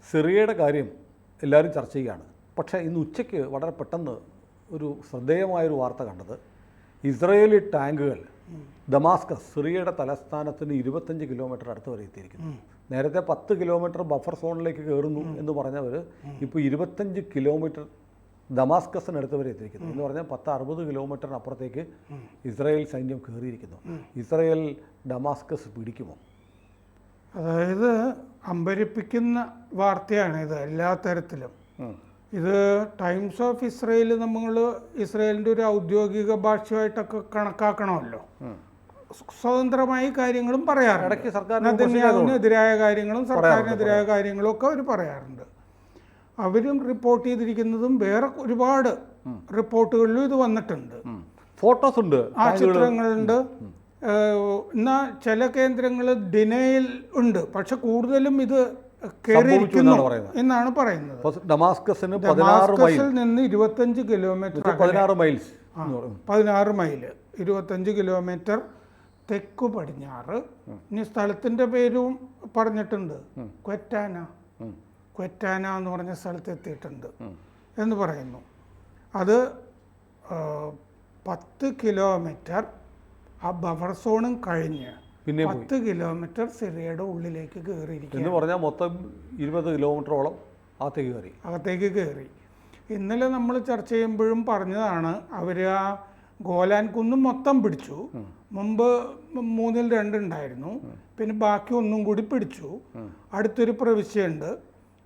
സിറിയയുടെ കാര്യം എല്ലാവരും ചർച്ച ചെയ്യുകയാണ്. പക്ഷേ ഇന്ന് ഉച്ചയ്ക്ക് വളരെ പെട്ടെന്ന് ഒരു ശ്രദ്ധേയമായൊരു വാർത്ത കണ്ടത്, ഇസ്രയേലി ടാങ്കുകൾ ദമാസ്കസ്, സിറിയയുടെ തലസ്ഥാനത്തിന് 25 കിലോമീറ്റർ അടുത്ത് വരെ എത്തിയിരിക്കുന്നു. നേരത്തെ 10 കിലോമീറ്റർ ബഫർ സോണിലേക്ക് കയറുന്നു എന്ന് പറഞ്ഞവർ ഇപ്പോൾ 25 കിലോമീറ്റർ ദമാസ്കസിനടുത്ത് വരെ എത്തിയിരിക്കുന്നു. എന്ന് പറഞ്ഞാൽ 10-60 കിലോമീറ്ററിനപ്പുറത്തേക്ക് ഇസ്രായേൽ സൈന്യം കയറിയിരിക്കുന്നു. ഇസ്രായേൽ ദമാസ്കസ് പിടിക്കുമോ? അതായത് അമ്പരിപ്പിക്കുന്ന വാർത്തയാണ് ഇത് എല്ലാ തരത്തിലും. ഇത് ടൈംസ് ഓഫ് ഇസ്രയേൽ നമ്മൾ ഇസ്രയേലിൻ്റെ ഒരു ഔദ്യോഗിക ഭാഷയായിട്ടൊക്കെ കണക്കാക്കണമല്ലോ. സ്വതന്ത്രമായി കാര്യങ്ങളും പറയാറുണ്ട്. നെതന്യാഹുവിനെതിരായ കാര്യങ്ങളും സർക്കാരിനെതിരായ കാര്യങ്ങളും ഒക്കെ അവർ പറയാറുണ്ട്. അവരും റിപ്പോർട്ട് ചെയ്തിരിക്കുന്നതും വേറെ ഒരുപാട് റിപ്പോർട്ടുകളിലും ഇത് വന്നിട്ടുണ്ട്. ഫോട്ടോസ് ഉണ്ട്, ആ ചിത്രങ്ങളുണ്ട്. എന്നാൽ ചില കേന്ദ്രങ്ങൾ ഡിനയിൽ ഉണ്ട്, പക്ഷെ കൂടുതലും ഇത് കയറിയിരിക്കുന്നു എന്നാണ് പറയുന്നത്. ഡമാസ്കസിൽ നിന്ന് 25 കിലോമീറ്റർ, 16 മൈൽ 25 കിലോമീറ്റർ തെക്കു പടിഞ്ഞാറ്. ഇനി സ്ഥലത്തിൻ്റെ പേരും പറഞ്ഞിട്ടുണ്ട്, ക്വറ്റാന എന്ന് പറഞ്ഞ സ്ഥലത്ത് എത്തിയിട്ടുണ്ട് എന്ന് പറയുന്നു. അത് 10 കിലോമീറ്റർ ആ ബഫർ സോണും കഴിഞ്ഞ് 10 കിലോമീറ്റർ സിറിയയുടെ ഉള്ളിലേക്ക് കയറിയിരിക്കുന്നു. പറഞ്ഞാൽ മൊത്തം 20 കിലോമീറ്ററോളം അകത്തേക്ക് കയറി. ഇന്നലെ നമ്മൾ ചർച്ച ചെയ്യുമ്പോഴും പറഞ്ഞതാണ്, അവർ ആ ഗോലാൻ കുന്നും മൊത്തം പിടിച്ചു. മുമ്പ് 3-ൽ 2 ഉണ്ടായിരുന്നു, പിന്നെ ബാക്കി ഒന്നും കൂടി പിടിച്ചു. അടുത്തൊരു പ്രവിശ്യയുണ്ട്,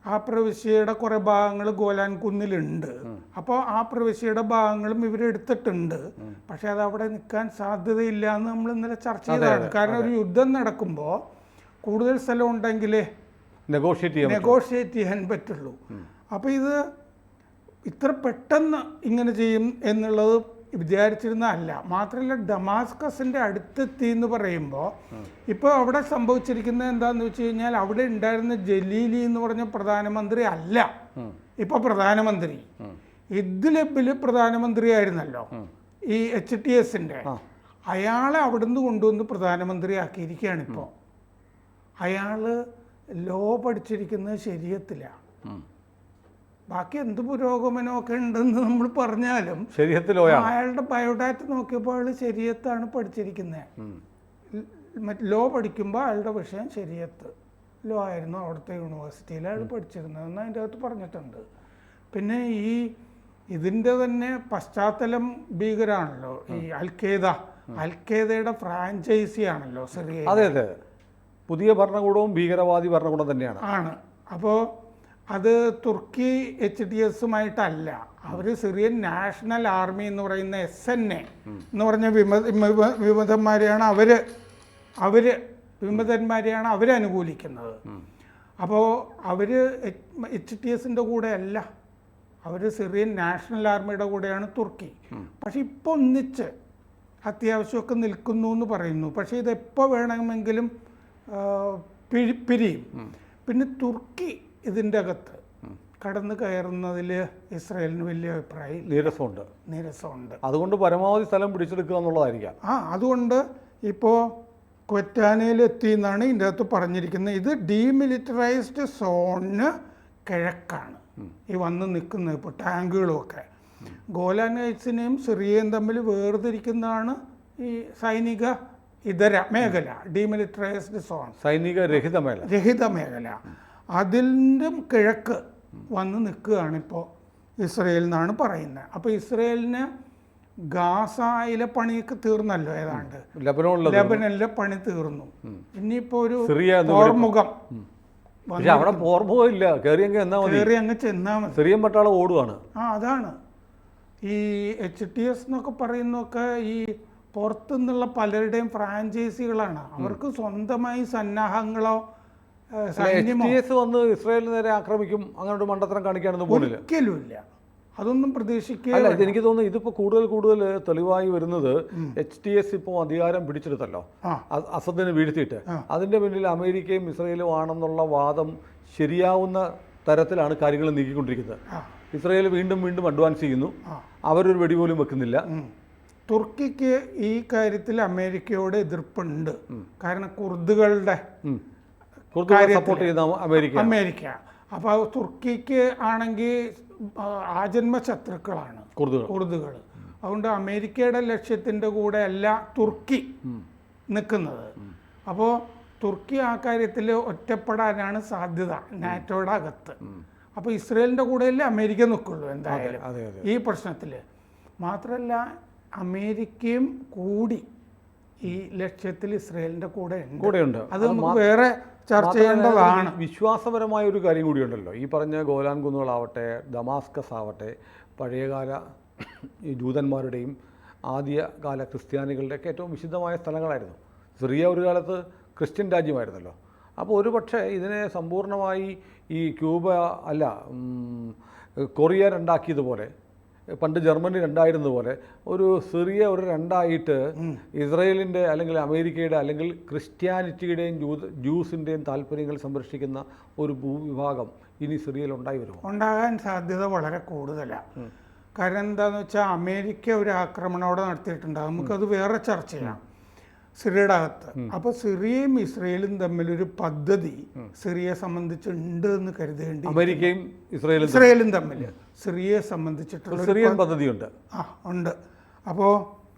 ആ പ്രവിശ്യയുടെ കുറേ ഭാഗങ്ങൾ ഗോലാൻ കുന്നിലുണ്ട്. അപ്പോൾ ആ പ്രവിശ്യയുടെ ഭാഗങ്ങളും ഇവരെടുത്തിട്ടുണ്ട്. പക്ഷെ അത് അവിടെ നിൽക്കാൻ സാധ്യതയില്ല എന്ന് നമ്മൾ ഇന്നലെ ചർച്ച ചെയ്തതാണ്. കാരണം ഒരു യുദ്ധം നടക്കുമ്പോൾ കൂടുതൽ സ്ഥലം ഉണ്ടെങ്കിലേ നെഗോഷിയേറ്റ് ചെയ്യാൻ പറ്റുള്ളൂ. അപ്പോൾ ഇത് ഇത്ര പെട്ടെന്ന് ഇങ്ങനെ ചെയ്യും എന്നുള്ളത് വിചാരിച്ചിരുന്നതല്ല. മാത്രമല്ല, ഡമാസ്കസിൻ്റെ അടുത്തെത്തി എന്ന് പറയുമ്പോൾ ഇപ്പോൾ അവിടെ സംഭവിച്ചിരിക്കുന്നത് എന്താണെന്ന് വെച്ച് കഴിഞ്ഞാൽ, അവിടെ ഉണ്ടായിരുന്ന ജലീലി എന്ന് പറഞ്ഞ പ്രധാനമന്ത്രി അല്ല ഇപ്പോൾ പ്രധാനമന്ത്രി. ഇദ്ലിബിൽ പ്രധാനമന്ത്രിയായിരുന്നല്ലോ ഈ HTSൻ്റെ. അയാളെ അവിടുന്ന് കൊണ്ടുവന്ന് പ്രധാനമന്ത്രിയാക്കിയിരിക്കുകയാണ് ഇപ്പോൾ. അയാൾ ലോ പഠിച്ചിരിക്കുന്നത് ശരീഅത്തിലാണ്. ബാക്കി എന്ത് പുരോഗമനമൊക്കെ ഉണ്ടെന്ന് നമ്മൾ പറഞ്ഞാലും അയാളുടെ ബയോഡാറ്റ നോക്കിയപ്പോൾ അയാൾ ശരീഅത്താണ് പഠിച്ചിരിക്കുന്നത്. ലോ പഠിക്കുമ്പോൾ അയാളുടെ വിഷയം ശരീഅത്ത് ലോ ആയിരുന്നു അവിടുത്തെ യൂണിവേഴ്സിറ്റിയിൽ അയാൾ പഠിച്ചിരുന്നതെന്ന് അതിൻ്റെ അകത്ത് പറഞ്ഞിട്ടുണ്ട്. പിന്നെ ഇതിൻ്റെ തന്നെ പശ്ചാത്തലം ഭീകരമാണല്ലോ. ഈ അൽഖയ്ദയുടെ ഫ്രാഞ്ചൈസി ആണല്ലോ സിറിയ. അതെ, പുതിയ ഭരണകൂടവും ഭീകരവാദി ഭരണകൂടം തന്നെയാണ്. അപ്പോൾ അത് തുർക്കി HTSുമായിട്ടല്ല, അവർ സിറിയൻ നാഷണൽ ആർമി എന്ന് പറയുന്ന SNA എന്ന് പറഞ്ഞ വിമതന്മാരെയാണ് അവർ അനുകൂലിക്കുന്നത്. അപ്പോൾ അവർ HTSൻ്റെ കൂടെ അല്ല, അവർ സിറിയൻ നാഷണൽ ആർമിയുടെ കൂടെയാണ് തുർക്കി. പക്ഷെ ഇപ്പോൾ ഒന്നിച്ച് അത്യാവശ്യമൊക്കെ നിൽക്കുന്നു എന്ന് പറയുന്നു. പക്ഷേ ഇതെപ്പോൾ വേണമെങ്കിലും പിരിയും. പിന്നെ തുർക്കി ഇതിൻ്റെ അകത്ത് കടന്നു കയറുന്നതിൽ ഇസ്രായേലിന് വലിയ അഭിപ്രായം നീരസമുണ്ട്. അതുകൊണ്ട് പരമാവധി സ്ഥലം പിടിച്ചെടുക്കുക എന്നുള്ളതായിരിക്കാം. അതുകൊണ്ട് ഇപ്പോൾ ക്വറ്റാനയിലെത്തി എന്നാണ് ഇതിൻ്റെ അകത്ത് പറഞ്ഞിരിക്കുന്നത്. ഇത് ഡീമിലിറ്ററൈസ്ഡ് സോണിന് കിഴക്കാണ് ഈ വന്ന് നിൽക്കുന്നത്. ഇപ്പോൾ ടാങ്കുകളുമൊക്കെ ഗോലാൻ ഹൈറ്റ്സിനെയും സിറിയയും തമ്മിൽ വേർതിരിക്കുന്നതാണ് ഈ സൈനിക ഇതര മേഖല, ഡീമിലിറ്ററൈസ്ഡ് സോൺ, സൈനിക രഹിത മേഖല. അതിൻ്റെ കിഴക്ക് വന്ന് നിൽക്കുകയാണിപ്പോൾ ഇസ്രയേൽ എന്നാണ് പറയുന്നത്. അപ്പോൾ ഇസ്രയേലിന് ഗാസയിലെ പണിയൊക്കെ തീർന്നല്ലോ, ഏതാണ്ട് ലെബനനിലെ പണി തീർന്നു. ഇനിയിപ്പോൾ ഒരു പോർമുഖം കയറി അങ്ങ് ചെന്നാൽ മതി. സിറിയൻ പട്ടാളം ഓടുകയാണ്. അതാണ് ഈ HTS എന്നൊക്കെ പറയുന്നതൊക്കെ ഈ പുറത്തുനിന്നുള്ള പലരുടെയും ഫ്രാഞ്ചൈസികളാണ്. അവർക്ക് സ്വന്തമായി സന്നാഹങ്ങളോ വന്ന് ഇസ്രായേലിന് നേരെ ആക്രമിക്കും, അങ്ങനെ ഒരു മണ്ടത്തരം കാണിക്കാനൊന്നും പോകുന്നില്ല, ഒരിക്കലുമില്ല. അതൊന്നും പ്രതീക്ഷിക്കില്ല. എനിക്ക് തോന്നുന്നു ഇതിപ്പോൾ കൂടുതൽ തെളിവായി വരുന്നത് HTS ഇപ്പോൾ അധികാരം പിടിച്ചെടുത്തല്ലോ, അസദിനെ വീഴ്ത്തിയിട്ട്. അതിൻ്റെ പിന്നിൽ അമേരിക്കയും ഇസ്രായേലും ആണെന്നുള്ള വാദം ശരിയാവുന്ന തരത്തിലാണ് കാര്യങ്ങൾ നീക്കിക്കൊണ്ടിരിക്കുന്നത്. ഇസ്രായേൽ വീണ്ടും അഡ്വാൻസ് ചെയ്യുന്നു, അവരൊരു വെടി പോലും വെക്കുന്നില്ല. തുർക്കിക്ക് ഈ കാര്യത്തിൽ അമേരിക്കയോട് എതിർപ്പുണ്ട്. കാരണം കുർദുകളുടെ സപ്പോർട്ട് ചെയ്യുന്ന അമേരിക്ക. അപ്പോൾ തുർക്കിക്ക് ആണെങ്കിൽ ആജന്മ ശത്രുക്കളാണ് കുർദുകൾ. അതുകൊണ്ട് അമേരിക്കയുടെ ലക്ഷ്യത്തിൻ്റെ കൂടെ അല്ല തുർക്കി നിൽക്കുന്നത്. അപ്പോൾ തുർക്കി ആ കാര്യത്തിൽ ഒറ്റപ്പെടാനാണ് സാധ്യത നാറ്റോയുടെ അകത്ത്. അപ്പോൾ ഇസ്രയേലിൻ്റെ കൂടെയല്ലേ അമേരിക്ക നിൽക്കുള്ളൂ എന്തായാലും ഈ പ്രശ്നത്തിൽ. മാത്രമല്ല അമേരിക്കയും കൂടി ഈ ലക്ഷ്യത്തിൽ ഇസ്രയേലിൻ്റെ കൂടെയുണ്ട്. അത് നമുക്ക് വേറെ ചർച്ച ചെയ്യേണ്ടതാണ്. വിശ്വാസപരമായ ഒരു കാര്യം കൂടിയുണ്ടല്ലോ. ഈ പറഞ്ഞ ഗോലാൻ കുന്നുകളാവട്ടെ, ദമാസ്കസ് ആവട്ടെ, പഴയകാല ഈ ജൂതന്മാരുടെയും ആദ്യകാല ക്രിസ്ത്യാനികളുടെയൊക്കെ ഏറ്റവും വിശുദ്ധമായ സ്ഥലങ്ങളായിരുന്നു. സിറിയ ഒരു കാലത്ത് ക്രിസ്ത്യൻ രാജ്യമായിരുന്നല്ലോ. അപ്പോൾ ഒരു പക്ഷേ ഇതിനെ സമ്പൂർണ്ണമായി ഈ ക്യൂബ അല്ല കൊറിയ രണ്ടാക്കിയതുപോലെ, പണ്ട് ജർമ്മനി രണ്ടായിരുന്നതുപോലെ ഒരു സിറിയ ഒരു രണ്ടായിട്ട് ഇസ്രയേലിൻ്റെ അല്ലെങ്കിൽ അമേരിക്കയുടെ അല്ലെങ്കിൽ ക്രിസ്ത്യാനിറ്റിയുടെയും ജ്യൂസിൻ്റെയും താല്പര്യങ്ങൾ സംരക്ഷിക്കുന്ന ഒരു ഭൂവിഭാഗം ഇനി സിറിയയിൽ ഉണ്ടാകാൻ സാധ്യത വളരെ കൂടുതലാണ്. കാരണം എന്താണെന്ന് വെച്ചാൽ അമേരിക്ക ഒരു ആക്രമണം അവിടെ നടത്തിയിട്ടുണ്ട്. നമുക്കത് വേറെ ചർച്ച ചെയ്യാം സിറിയയുടെ അകത്ത്. അപ്പോൾ സിറിയയും ഇസ്രയേലും തമ്മിലൊരു പദ്ധതി സിറിയയെ സംബന്ധിച്ചുണ്ട് എന്ന് കരുതേണ്ടി. അമേരിക്കയും ഇസ്രയേലും തമ്മിൽ സിറിയയെ സംബന്ധിച്ചിട്ടുള്ള സിറിയൻ പദ്ധതിയുണ്ട്. ഉണ്ട്. അപ്പോൾ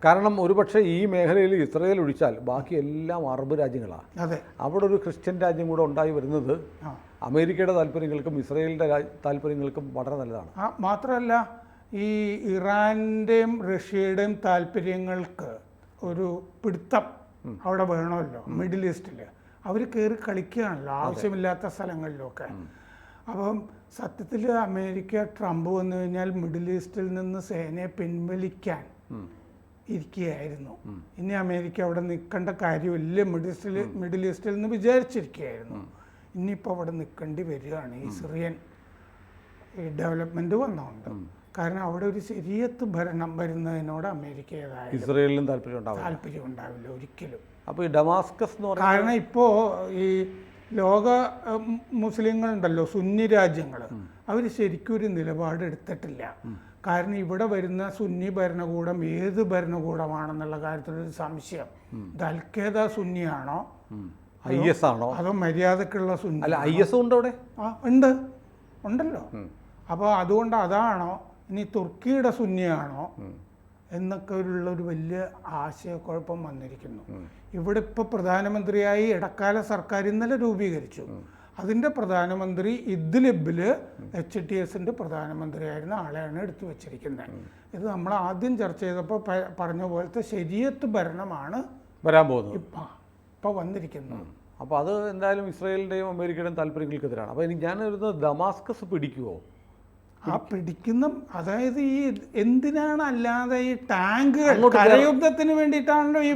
കാരണം ഒരുപക്ഷെ ഈ മേഖലയിൽ ഇസ്രയേൽ ഒഴിച്ചാൽ ബാക്കി എല്ലാം അറബ് രാജ്യങ്ങളാണ്. അതെ, അവിടെ ഒരു ക്രിസ്ത്യൻ രാജ്യം കൂടെ ഉണ്ടായി വരുന്നത് അമേരിക്കയുടെ താല്പര്യങ്ങൾക്കും ഇസ്രയേലിൻ്റെ താല്പര്യങ്ങൾക്കും വളരെ നല്ലതാണ്. മാത്രമല്ല ഈ ഇറാൻ്റെയും റഷ്യയുടെയും താല്പര്യങ്ങൾക്ക് ഒരു പിടുത്തം അവിടെ വേണമല്ലോ. മിഡിൽ ഈസ്റ്റിൽ അവർ കയറി കളിക്കുകയാണല്ലോ ആവശ്യമില്ലാത്ത സ്ഥലങ്ങളിലൊക്കെ. അപ്പം സത്യത്തിൽ അമേരിക്ക ട്രംപ് വന്നു കഴിഞ്ഞാൽ മിഡിൽ ഈസ്റ്റിൽ നിന്ന് സേനയെ പിൻവലിക്കാൻ ഇരിക്കുകയായിരുന്നു. ഇനി അമേരിക്ക അവിടെ നിൽക്കേണ്ട കാര്യമില്ല മിഡിൽ ഈസ്റ്റിൽ നിന്ന് വിചാരിച്ചിരിക്കുകയായിരുന്നു. ഇനിയിപ്പോൾ അവിടെ നിൽക്കേണ്ടി വരികയാണ് ഈ സിറിയൻ ഈ ഡെവലപ്മെൻറ്റ് വന്നതുകൊണ്ട്. കാരണം അവിടെ ഒരു ശരിയത്ത് ഭരണം വരുന്നതിനോട് അമേരിക്കയുടേതായ ഇസ്രയേലിനും താല്പര്യം ഉണ്ടാവില്ല ഒരിക്കലും. അപ്പോൾ ഈ ഡമാസ്കസ് എന്ന് പറയുന്നത് കാരണം ഇപ്പോൾ ഈ ലോക മുസ്ലിങ്ങളുണ്ടല്ലോ, സുന്നി രാജ്യങ്ങൾ, അവർ ശരിക്കും ഒരു നിലപാട് എടുത്തിട്ടില്ല. കാരണം ഇവിടെ വരുന്ന സുന്നി ഭരണകൂടം ഏത് ഭരണകൂടമാണെന്നുള്ള കാര്യത്തിലൊരു സംശയം. ഇത് അൽഖേദ സുന്നിയാണോ IS ആണോ അതോ മര്യാദക്കുള്ള സുന്നി? അല്ല, IS ഉണ്ട് അവിടെ. ഉണ്ടല്ലോ. അപ്പോൾ അതുകൊണ്ട് അതാണോ ഇനി തുർക്കിയുടെ സുന്നിയാണോ എന്നൊക്കെ ഉള്ളൊരു വലിയ ആശയക്കുഴപ്പം വന്നിരിക്കുന്നു. ഇവിടെ ഇപ്പോൾ പ്രധാനമന്ത്രിയായി ഇടക്കാല സർക്കാർ ഇന്നലെ രൂപീകരിച്ചു. അതിൻ്റെ പ്രധാനമന്ത്രി ഇദ്ലിബിൽ HTSൻ്റെ പ്രധാനമന്ത്രിയായിരുന്ന ആളെയാണ് എടുത്തു വച്ചിരിക്കുന്നത്. ഇത് നമ്മൾ ആദ്യം ചർച്ച ചെയ്തപ്പോൾ പറഞ്ഞ പോലത്തെ ശരിയത്ത് ഭരണമാണ് വരാൻ പോകുന്നത് ഇപ്പോൾ വന്നിരിക്കുന്നത്. അപ്പോൾ അത് എന്തായാലും ഇസ്രയേലിൻ്റെയും അമേരിക്കയുടെയും താല്പര്യങ്ങൾക്കെതിരാണ്. അപ്പോൾ ഇനി ഞാൻ വരുന്നത് ദമാസ്കസ് പിടിക്കുമോ? പിടിക്കുന്ന, അതായത് ഈ എന്തിനാണ് അല്ലാതെ ഈ ടാങ്കുകൾ കരയുദ്ധത്തിന് വേണ്ടിയിട്ടാണല്ലോ ഈ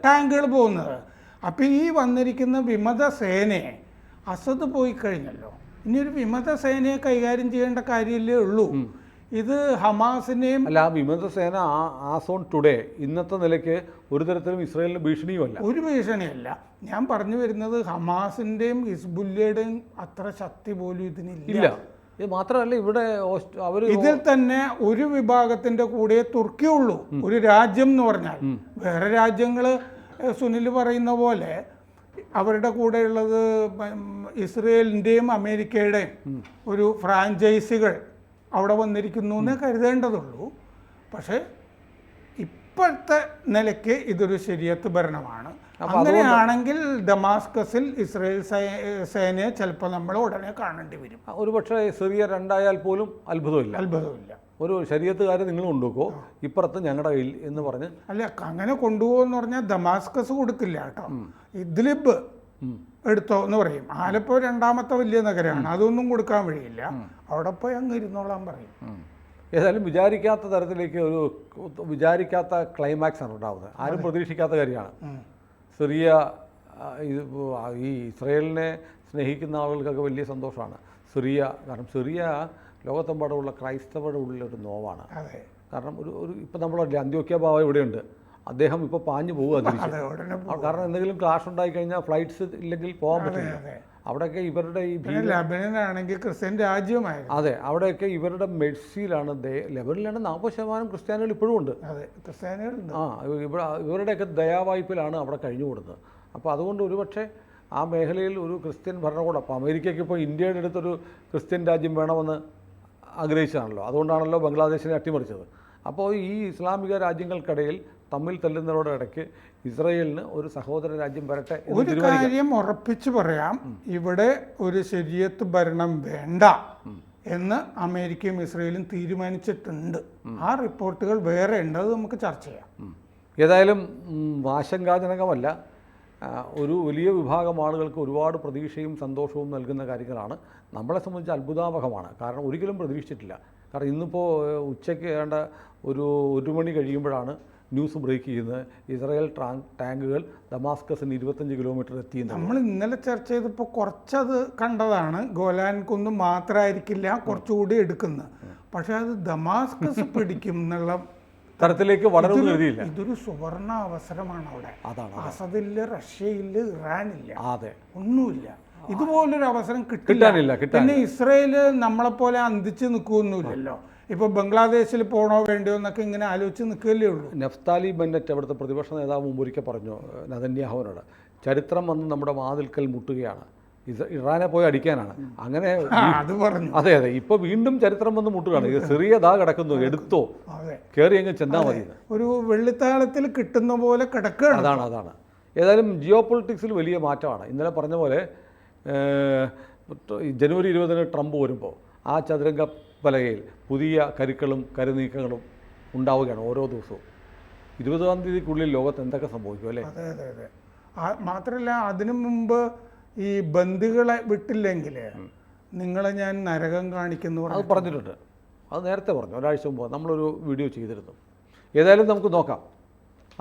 ടാങ്കുകൾ പോകുന്നത്. അപ്പം ഈ വന്നിരിക്കുന്ന വിമത സേനയെ അസദ് പോയി കഴിഞ്ഞല്ലോ, ഇനി ഒരു വിമത സേനയെ കൈകാര്യം ചെയ്യേണ്ട കാര്യമല്ലേ ഉള്ളൂ. ഇത് ഹമാസിനെയും അല്ല, വിമത സേന ആസ് ഓൺ ടുഡേ ഇന്നത്തെ നിലയ്ക്ക് ഒരു തരത്തിലും ഇസ്രായേലിന് ഭീഷണിയുമല്ല. ഒരു ഭീഷണിയല്ല. ഞാൻ പറഞ്ഞു വരുന്നത് ഹമാസിൻ്റെയും ഹിസ്ബുല്ലയുടെയും അത്ര ശക്തി പോലും ഇതിനില്ല. ഇത് മാത്രമല്ല, ഇവിടെ അവർ ഇതിൽ തന്നെ ഒരു വിഭാഗത്തിൻ്റെ കൂടെ തുർക്കിയുള്ളൂ. ഒരു രാജ്യം എന്ന് പറഞ്ഞാൽ വേറെ രാജ്യങ്ങൾ സുനിൽ പറയുന്ന പോലെ അവരുടെ കൂടെയുള്ളത് ഇസ്രയേലിൻ്റെയും അമേരിക്കയുടെയും ഒരു ഫ്രാഞ്ചൈസികൾ അവിടെ വന്നിരിക്കുന്നു എന്നേ കരുതേണ്ടതുള്ളൂ. പക്ഷേ ഇപ്പോഴത്തെ നിലയ്ക്ക് ഇതൊരു ശരിയത്ത് ഭരണമാണ്. അങ്ങനെയാണെങ്കിൽ ഡമാസ്കസിൽ ഇസ്രയേൽ സേനയെ ചിലപ്പോൾ നമ്മൾ ഉടനെ കാണേണ്ടി വരും. ഒരുപക്ഷെ സിറിയ രണ്ടായാൽ പോലും അത്ഭുതമില്ല. ഒരു ശരീരത്തുകാരെ നിങ്ങൾ കൊണ്ടുപോക്കോ, ഇപ്പുറത്ത് ഞങ്ങളുടെ കയ്യിൽ എന്ന് പറഞ്ഞ്. അല്ല, അങ്ങനെ കൊണ്ടുപോകുമെന്ന് പറഞ്ഞാൽ ദമാസ്കസ് കൊടുക്കില്ല കേട്ടോ. ഇദ്ലിബ് എടുത്തോ എന്ന് പറയും. ആലപ്പോ രണ്ടാമത്തെ വലിയ നഗരമാണ്, അതൊന്നും കൊടുക്കാൻ വഴിയില്ല. അവിടെ പോയി അങ്ങ് ഇരുന്നോളാൻ പറയും. ഏതായാലും വിചാരിക്കാത്ത തരത്തിലേക്ക് വിചാരിക്കാത്ത ക്ലൈമാക്സ് ആണ് ഉണ്ടാവുന്നത്. ആരും പ്രതീക്ഷിക്കാത്ത കാര്യമാണ്. സിറിയ ഈ ഇസ്രയേലിനെ സ്നേഹിക്കുന്ന ആളുകൾക്കൊക്കെ വലിയ സന്തോഷമാണ് സിറിയ. കാരണം സിറിയ ലോകത്തെമ്പാടുമുള്ള ക്രൈസ്തവരുടെ ഉള്ളിലൊരു നോവാണ്. കാരണം ഒരു ഇപ്പം നമ്മളെ അന്ത്യോക്യ ബാവ ഇവിടെയുണ്ട്. അദ്ദേഹം ഇപ്പോൾ പാഞ്ഞു പോകുക തിരിച്ച്. കാരണം എന്തെങ്കിലും ക്ലാഷ് ഉണ്ടായി കഴിഞ്ഞാൽ ഫ്ലൈറ്റ്സ് ഇല്ലെങ്കിൽ പോകാൻ പറ്റില്ല. അവിടെയൊക്കെ ഇവരുടെ ഈ ലെബനനാണെങ്കിൽ ക്രിസ്ത്യൻ രാജ്യമായിരുന്നു. അതെ, അവിടെയൊക്കെ ഇവരുടെ മെഴ്സിയിലാണ്. ലെബനിലാണ് 40% ക്രിസ്ത്യാനികൾ ഇപ്പോഴും ഉണ്ട്. ക്രിസ്ത്യാനികളുണ്ട്. ഇവരുടെയൊക്കെ ദയാവായ്പിലാണ് അവിടെ കഴിഞ്ഞു കൊടുത്തത്. അപ്പോൾ അതുകൊണ്ട് ഒരുപക്ഷെ ആ മേഖലയിൽ ഒരു ക്രിസ്ത്യൻ ഭരണകൂടം, അപ്പോൾ അമേരിക്കയ്ക്ക് ഇപ്പോൾ ഇന്ത്യയുടെ അടുത്തൊരു ക്രിസ്ത്യൻ രാജ്യം വേണമെന്ന് ആഗ്രഹിച്ചതാണല്ലോ, അതുകൊണ്ടാണല്ലോ ബംഗ്ലാദേശിനെ അട്ടിമറിച്ചത്. അപ്പോൾ ഈ ഇസ്ലാമിക രാജ്യങ്ങൾക്കിടയിൽ തമ്മിൽ തല്ലുന്നവരുടെ ഇടയ്ക്ക് ഇസ്രയേലിന് ഒരു സഹോദര രാജ്യം വരട്ടെ എന്ന് ഒരു കാര്യം ഉറപ്പിച്ച് പറയാം, ഇവിടെ ഒരു ശരീഅത്ത് ഭരണം വേണ്ട എന്ന് അമേരിക്കയും ഇസ്രയേലും തീരുമാനിച്ചിട്ടുണ്ട്. ആ റിപ്പോർട്ടുകൾ വേറെ ഉണ്ട്, അത് നമുക്ക് ചർച്ച ചെയ്യാം. ഏതായാലും ആശങ്കാജനകമല്ല. ഒരു വലിയ വിഭാഗം ആളുകൾക്ക് ഒരുപാട് പ്രതീക്ഷയും സന്തോഷവും നൽകുന്ന കാര്യങ്ങളാണ്. നമ്മളെ സംബന്ധിച്ച് അത്ഭുതാവഹമാണ്. കാരണം ഒരിക്കലും പ്രതീക്ഷിച്ചിട്ടില്ല. കാരണം ഇന്നിപ്പോൾ ഉച്ചയ്ക്ക് ഏണ്ട ഒരു മണി കഴിയുമ്പോഴാണ് ന്യൂസ് ബ്രേക്ക് ചെയ്യുന്നത് ഇസ്രായേൽ ടാങ്കുകൾ ദമാസ്കസിന് 25 കിലോമീറ്റർ എത്തിയെന്ന്. നമ്മൾ ഇന്നലെ ചർച്ച ചെയ്തപ്പോൾ കുറച്ചത് കണ്ടതാണ്. ഗോലാൻ കുന്ന് മാത്രമായിരിക്കില്ല കുറച്ചുകൂടി എടുക്കുന്നത്, പക്ഷെ അത് ദമാസ്കസ് പിടിക്കും എന്നുള്ള തരത്തിലേക്ക് വളരുമെന്ന് കരുതിയില്ല. ഇതൊരു സുവർണ അവസരമാണ്. അവിടെ അതാണ് അസദില്ല, റഷ്യയില്ല, ഇറാനില്ല, അതെ, ഒന്നുമില്ല. ഇതുപോലൊരു അവസരം കിട്ടാനില്ല. പിന്നെ ഇസ്രയേല് നമ്മളെപ്പോലെ അന്തിച്ച് നിൽക്കുകയൊന്നുമില്ലല്ലോ. ഇപ്പോൾ ബംഗ്ലാദേശിൽ പോകണോ വേണ്ടയോ എന്നൊക്കെ ഇങ്ങനെ ആലോചിച്ച് നിൽക്കുകയല്ലേ ഉള്ളൂ. നഫ്താലി ബെന്നറ്റ് അവിടുത്തെ പ്രതിപക്ഷ നേതാവ് മുമ്പൊരിക്കൽ പറഞ്ഞു നെതന്യാഹുവിനോട്, ചരിത്രം വന്ന് നമ്മുടെ വാതിൽക്കൽ മുട്ടുകയാണ്, ഇറാനെ പോയി അടിക്കാനാണ്. അങ്ങനെ അത് പറഞ്ഞു. അതെ അതെ, ഇപ്പോൾ വീണ്ടും ചരിത്രം വന്ന് മുട്ടുകയാണ്. ഇത് സിറിയ ദാ കിടക്കുന്നു, എടുത്തോ, കയറി അങ്ങ് ചെന്നാൽ മതി. ഒരു വെള്ളിത്താളത്തിൽ കിട്ടുന്ന പോലെ കിടക്കുകയാണ്. അതാണ്. ഏതായാലും ജിയോ പൊളിറ്റിക്സിൽ വലിയ മാറ്റമാണ്. ഇന്നലെ പറഞ്ഞ പോലെ ജനുവരി 20 ട്രംപ് വരുമ്പോൾ ആ ചതുരംഗ പലകയിൽ പുതിയ കരുക്കളും കരുനീക്കങ്ങളും ഉണ്ടാവുകയാണ് ഓരോ ദിവസവും. 20-ാം തീയതിക്കുള്ളിൽ ലോകത്ത് എന്തൊക്കെ സംഭവിക്കും അല്ലേ? അതെ അതെ അതെ. മാത്രമല്ല അതിനു മുമ്പ് ഈ ബന്ദികളെ വിട്ടില്ലെങ്കിൽ നിങ്ങളെ ഞാൻ നരകം കാണിക്കുന്നു അത് പറഞ്ഞിട്ടുണ്ട്. അത് നേരത്തെ പറഞ്ഞു, ഒരാഴ്ച മുമ്പ് നമ്മളൊരു വീഡിയോ ചെയ്തിരുന്നു. ഏതായാലും നമുക്ക് നോക്കാം.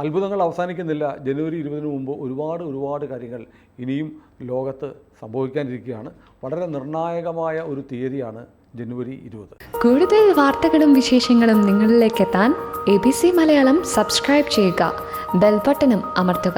അത്ഭുതങ്ങൾ അവസാനിക്കുന്നില്ല. ജനുവരി 20-ന് മുമ്പ് ഒരുപാട് കാര്യങ്ങൾ ഇനിയും ലോകത്ത് സംഭവിക്കാനിരിക്കുകയാണ്. വളരെ നിർണായകമായ ഒരു തീയതിയാണ് ജനുവരി 20. കൂടുതൽ വാർത്തകളും വിശേഷങ്ങളും നിങ്ങളിലേക്ക് എത്താൻ ABC മലയാളം സബ്സ്ക്രൈബ് ചെയ്യുക, ബെൽ ബട്ടണും അമർത്തുക.